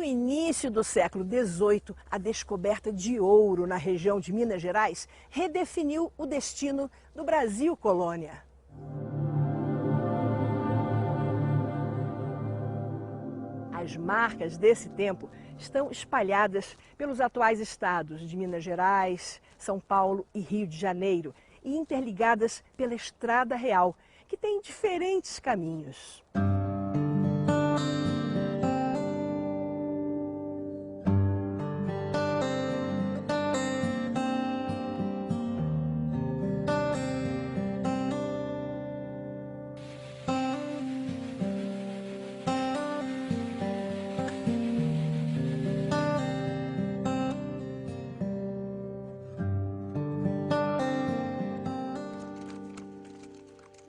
no início do século XVIII, a descoberta de ouro na região de Minas Gerais redefiniu o destino do Brasil colônia. As marcas desse tempo estão espalhadas pelos atuais estados de Minas Gerais, São Paulo e Rio de Janeiro e interligadas pela Estrada Real, que tem diferentes caminhos.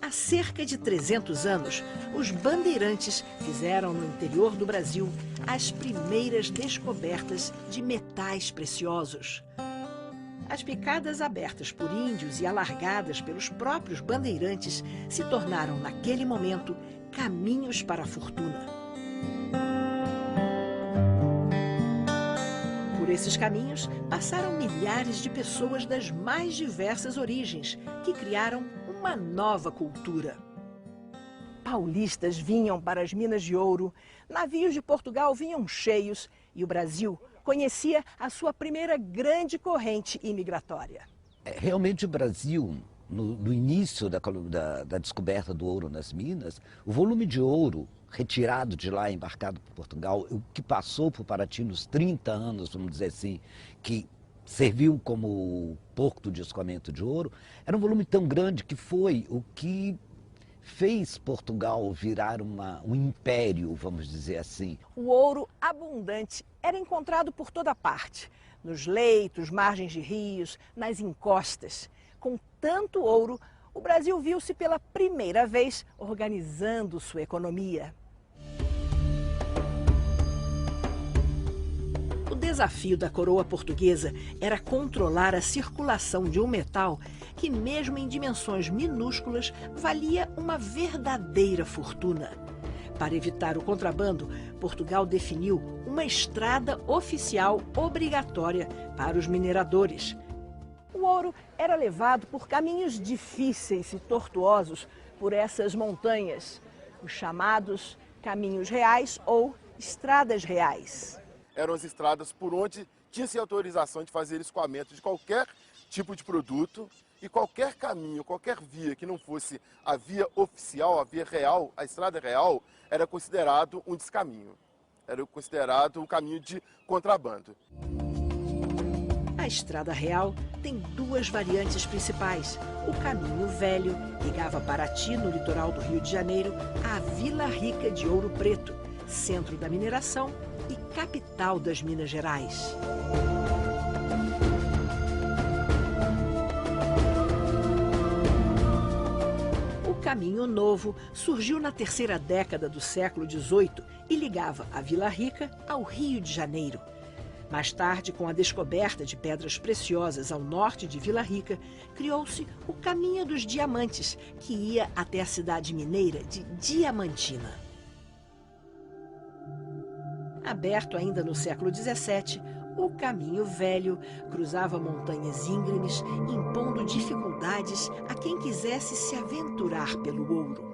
Há cerca de 300 anos, os bandeirantes fizeram no interior do Brasil as primeiras descobertas de metais preciosos. As picadas abertas por índios e alargadas pelos próprios bandeirantes se tornaram, naquele momento, caminhos para a fortuna. Por esses caminhos passaram milhares de pessoas das mais diversas origens, que criaram uma nova cultura. Paulistas vinham para as minas de ouro, navios de Portugal vinham cheios e o Brasil conhecia a sua primeira grande corrente imigratória. Realmente o Brasil, no início da descoberta do ouro nas minas, o volume de ouro retirado de lá, embarcado por Portugal, o que passou por Paraty nos 30 anos, vamos dizer assim, que serviu como porto de escoamento de ouro, era um volume tão grande que foi o que fez Portugal virar um império, vamos dizer assim. O ouro abundante era encontrado por toda parte, nos leitos, margens de rios, nas encostas. Com tanto ouro, o Brasil viu-se pela primeira vez organizando sua economia. O desafio da coroa portuguesa era controlar a circulação de um metal que, mesmo em dimensões minúsculas, valia uma verdadeira fortuna. Para evitar o contrabando, Portugal definiu uma estrada oficial obrigatória para os mineradores. O ouro era levado por caminhos difíceis e tortuosos por essas montanhas, os chamados caminhos reais ou estradas reais. Eram as estradas por onde tinha-se autorização de fazer escoamento de qualquer tipo de produto e qualquer caminho, qualquer via que não fosse a via oficial, a via real, a estrada real, era considerado um descaminho, era considerado um caminho de contrabando. A Estrada Real tem duas variantes principais. O Caminho Velho ligava Paraty, no litoral do Rio de Janeiro, à Vila Rica de Ouro Preto, centro da mineração e capital das Minas Gerais. O Caminho Novo surgiu na terceira década do século XVIII e ligava a Vila Rica ao Rio de Janeiro. Mais tarde, com a descoberta de pedras preciosas ao norte de Vila Rica, criou-se o Caminho dos Diamantes, que ia até a cidade mineira de Diamantina. Aberto ainda no século XVII, o Caminho Velho cruzava montanhas íngremes, impondo dificuldades a quem quisesse se aventurar pelo ouro.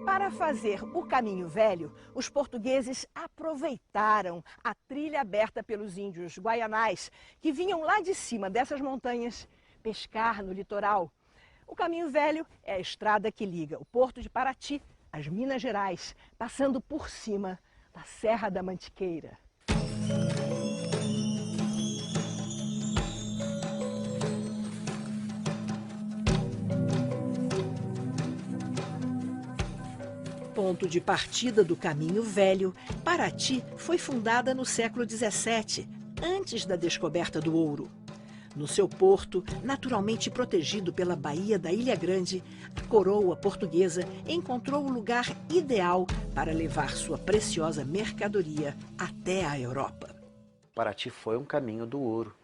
Para fazer o Caminho Velho, os portugueses aproveitaram a trilha aberta pelos índios guaianais, que vinham lá de cima dessas montanhas pescar no litoral. O Caminho Velho é a estrada que liga o porto de Paraty às Minas Gerais, passando por cima da Serra da Mantiqueira. Ponto de partida do Caminho Velho, Paraty foi fundada no século XVII, antes da descoberta do ouro. No seu porto, naturalmente protegido pela Baía da Ilha Grande, a coroa portuguesa encontrou o lugar ideal para levar sua preciosa mercadoria até a Europa. Paraty foi um caminho do ouro.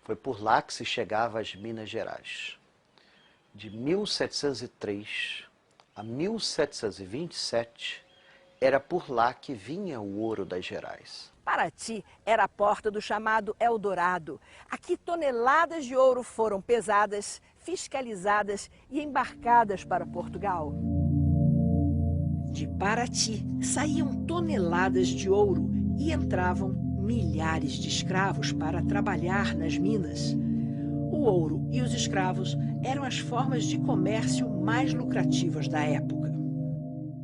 Foi por lá que se chegava às Minas Gerais. De 1703 a 1727, era por lá que vinha o ouro das Gerais. Paraty era a porta do chamado Eldorado. Aqui toneladas de ouro foram pesadas, fiscalizadas e embarcadas para Portugal. De Paraty saíam toneladas de ouro e entravam milhares de escravos para trabalhar nas minas. O ouro e os escravos eram as formas de comércio mais lucrativas da época.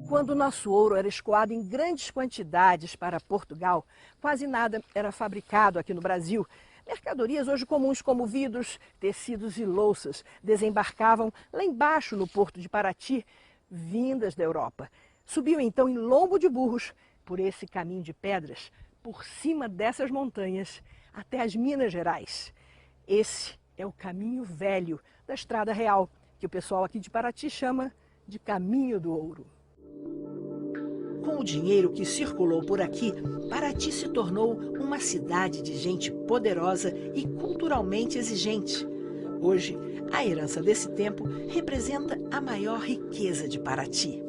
Quando o nosso ouro era escoado em grandes quantidades para Portugal, quase nada era fabricado aqui no Brasil. Mercadorias hoje comuns como vidros, tecidos e louças desembarcavam lá embaixo no porto de Paraty, vindas da Europa. Subiam então em lombo de burros por esse caminho de pedras, por cima dessas montanhas, até as Minas Gerais. Esse é o caminho velho da Estrada Real, que o pessoal aqui de Paraty chama de Caminho do Ouro. Com o dinheiro que circulou por aqui, Paraty se tornou uma cidade de gente poderosa e culturalmente exigente. Hoje, a herança desse tempo representa a maior riqueza de Paraty.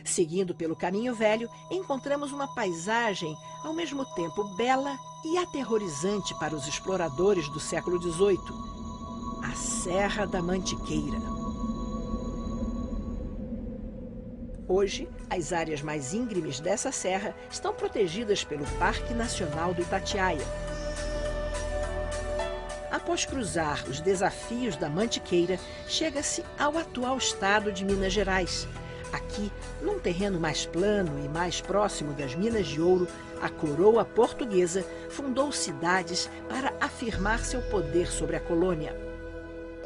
Seguindo pelo Caminho Velho, encontramos uma paisagem ao mesmo tempo bela e aterrorizante para os exploradores do século XVIII, a Serra da Mantiqueira. Hoje, as áreas mais íngremes dessa serra estão protegidas pelo Parque Nacional do Itatiaia. Após cruzar os desafios da Mantiqueira, chega-se ao atual estado de Minas Gerais. Aqui, num terreno mais plano e mais próximo das minas de ouro, a coroa portuguesa fundou cidades para afirmar seu poder sobre a colônia.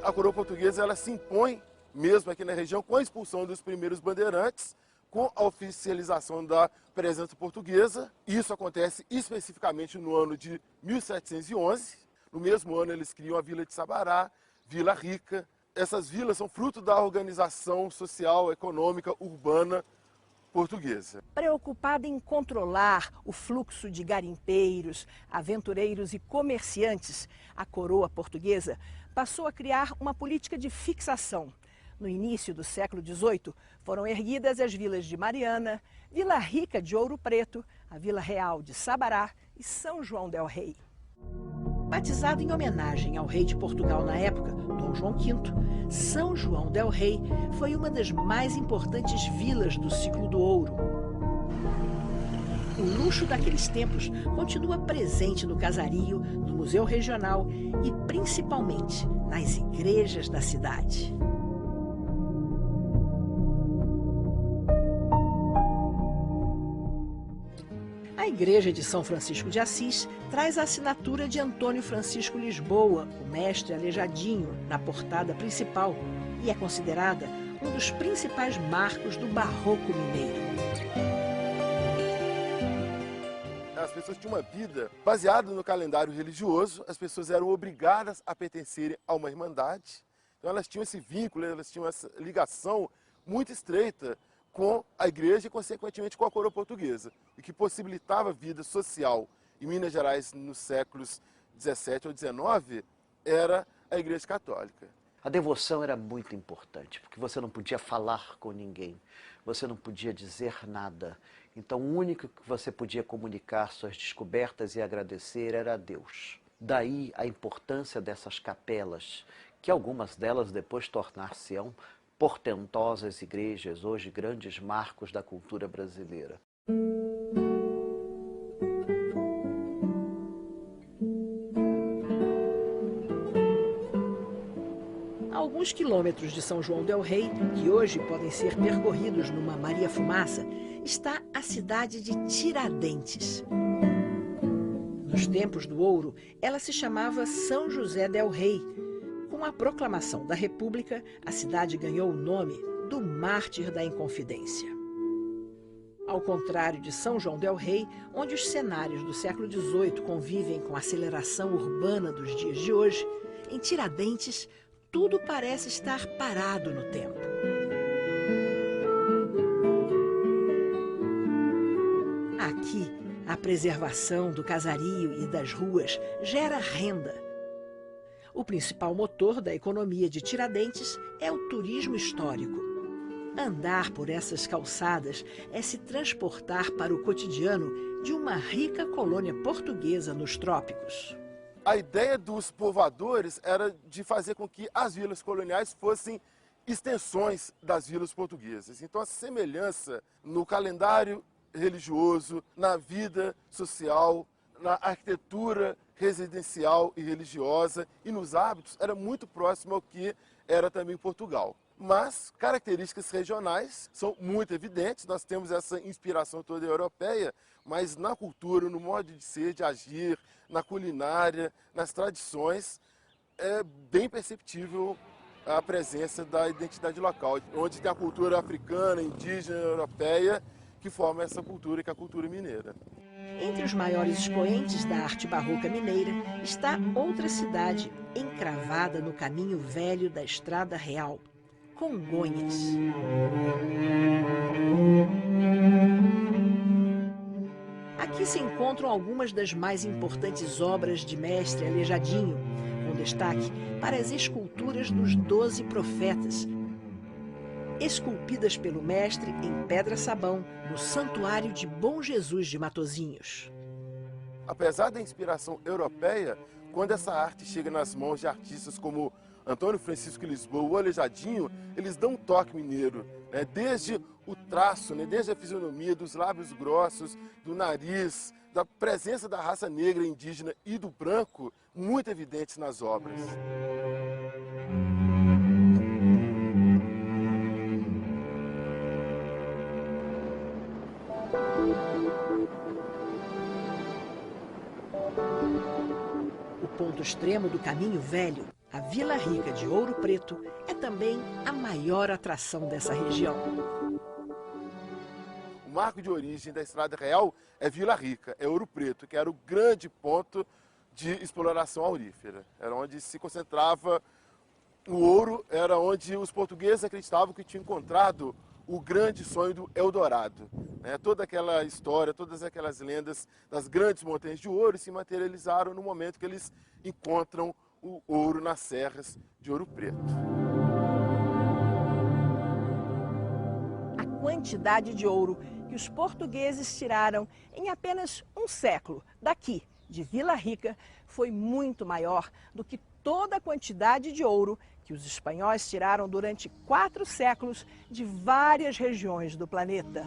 A coroa portuguesa ela se impõe mesmo aqui na região com a expulsão dos primeiros bandeirantes, com a oficialização da presença portuguesa. Isso acontece especificamente no ano de 1711. No mesmo ano eles criam a Vila de Sabará, Vila Rica. Essas vilas são fruto da organização social, econômica, urbana portuguesa. Preocupada em controlar o fluxo de garimpeiros, aventureiros e comerciantes, a coroa portuguesa passou a criar uma política de fixação. No início do século XVIII, foram erguidas as vilas de Mariana, Vila Rica de Ouro Preto, a Vila Real de Sabará e São João del Rei. Batizado em homenagem ao rei de Portugal na época, Dom João V, São João del Rei foi uma das mais importantes vilas do ciclo do ouro. O luxo daqueles tempos continua presente no casario, no Museu Regional e principalmente nas igrejas da cidade. A Igreja de São Francisco de Assis traz a assinatura de Antônio Francisco Lisboa, o mestre aleijadinho, na portada principal e é considerada um dos principais marcos do barroco mineiro. As pessoas tinham uma vida baseada no calendário religioso, as pessoas eram obrigadas a pertencerem a uma irmandade, então elas tinham esse vínculo, elas tinham essa ligação muito estreita com a igreja e, consequentemente, com a coroa portuguesa, o que possibilitava a vida social em Minas Gerais nos séculos 17 ou 19 era a Igreja Católica. A devoção era muito importante, porque você não podia falar com ninguém, você não podia dizer nada. Então, o único que você podia comunicar suas descobertas e agradecer era a Deus. Daí a importância dessas capelas, que algumas delas depois tornar-se-ão portentosas igrejas, hoje grandes marcos da cultura brasileira. A alguns quilômetros de São João del Rei, que hoje podem ser percorridos numa Maria Fumaça, está a cidade de Tiradentes. Nos tempos do ouro, ela se chamava São José del Rei. Com a proclamação da República, a cidade ganhou o nome do Mártir da Inconfidência. Ao contrário de São João del Rei, onde os cenários do século XVIII convivem com a aceleração urbana dos dias de hoje, em Tiradentes, tudo parece estar parado no tempo. Aqui, a preservação do casario e das ruas gera renda. O principal motor da economia de Tiradentes é o turismo histórico. Andar por essas calçadas é se transportar para o cotidiano de uma rica colônia portuguesa nos trópicos. A ideia dos povoadores era de fazer com que as vilas coloniais fossem extensões das vilas portuguesas. Então a semelhança no calendário religioso, na vida social, na arquitetura residencial e religiosa e nos hábitos era muito próximo ao que era também Portugal. Mas características regionais são muito evidentes, nós temos essa inspiração toda europeia, mas na cultura, no modo de ser, de agir, na culinária, nas tradições, é bem perceptível a presença da identidade local, onde tem a cultura africana, indígena, europeia, que forma essa cultura, que é a cultura mineira. Entre os maiores expoentes da arte barroca mineira está outra cidade encravada no caminho velho da Estrada Real, Congonhas. Aqui se encontram algumas das mais importantes obras de mestre Aleijadinho, com destaque para as esculturas dos 12 profetas, esculpidas pelo mestre em pedra-sabão no Santuário de Bom Jesus de Matosinhos. Apesar da inspiração europeia, quando essa arte chega nas mãos de artistas como Antônio Francisco Lisboa, o Aleijadinho, eles dão um toque mineiro, né? Desde o traço, né? Desde a fisionomia, dos lábios grossos, do nariz, da presença da raça negra, indígena e do branco, muito evidentes nas obras. O ponto extremo do Caminho Velho, a Vila Rica de Ouro Preto, é também a maior atração dessa região. O marco de origem da Estrada Real é Vila Rica, é Ouro Preto, que era o grande ponto de exploração aurífera. Era onde se concentrava o ouro, era onde os portugueses acreditavam que tinham encontrado o grande sonho do Eldorado. Toda aquela história, todas aquelas lendas das grandes montanhas de ouro se materializaram no momento que eles encontram o ouro nas serras de Ouro Preto. A quantidade de ouro que os portugueses tiraram em apenas um século daqui, de Vila Rica, foi muito maior do que toda a quantidade de ouro que os espanhóis tiraram durante 4 séculos de várias regiões do planeta.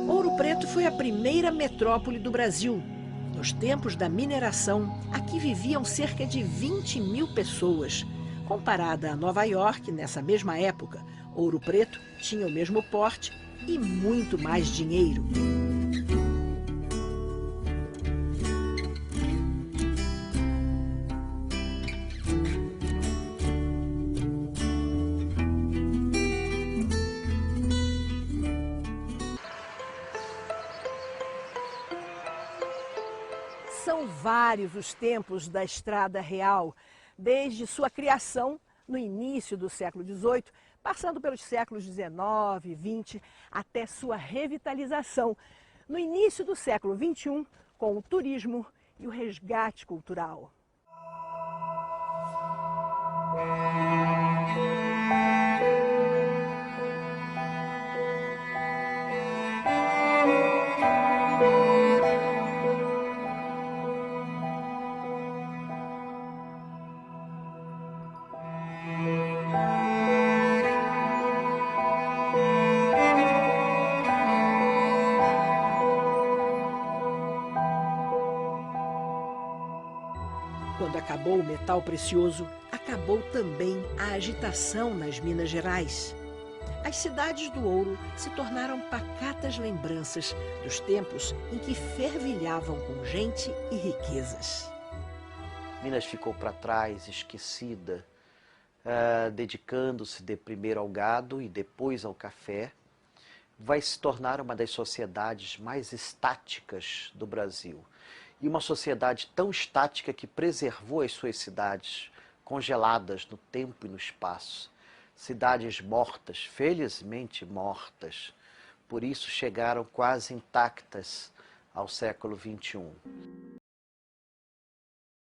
Ouro Preto foi a primeira metrópole do Brasil. Nos tempos da mineração, aqui viviam cerca de 20 mil pessoas. Comparada a Nova York, nessa mesma época, Ouro Preto tinha o mesmo porte e muito mais dinheiro. São vários os tempos da Estrada Real, desde sua criação no início do século XVIII, passando pelos séculos XIX e XX, até sua revitalização no início do século XXI, com o turismo e o resgate cultural. Quando acabou o metal precioso, acabou também a agitação nas Minas Gerais. As cidades do ouro se tornaram pacatas lembranças dos tempos em que fervilhavam com gente e riquezas. Minas ficou para trás, esquecida, dedicando-se primeiro ao gado e depois ao café. Vai se tornar uma das sociedades mais estáticas do Brasil. E uma sociedade tão estática que preservou as suas cidades congeladas no tempo e no espaço. Cidades mortas, felizmente mortas, por isso chegaram quase intactas ao século XXI.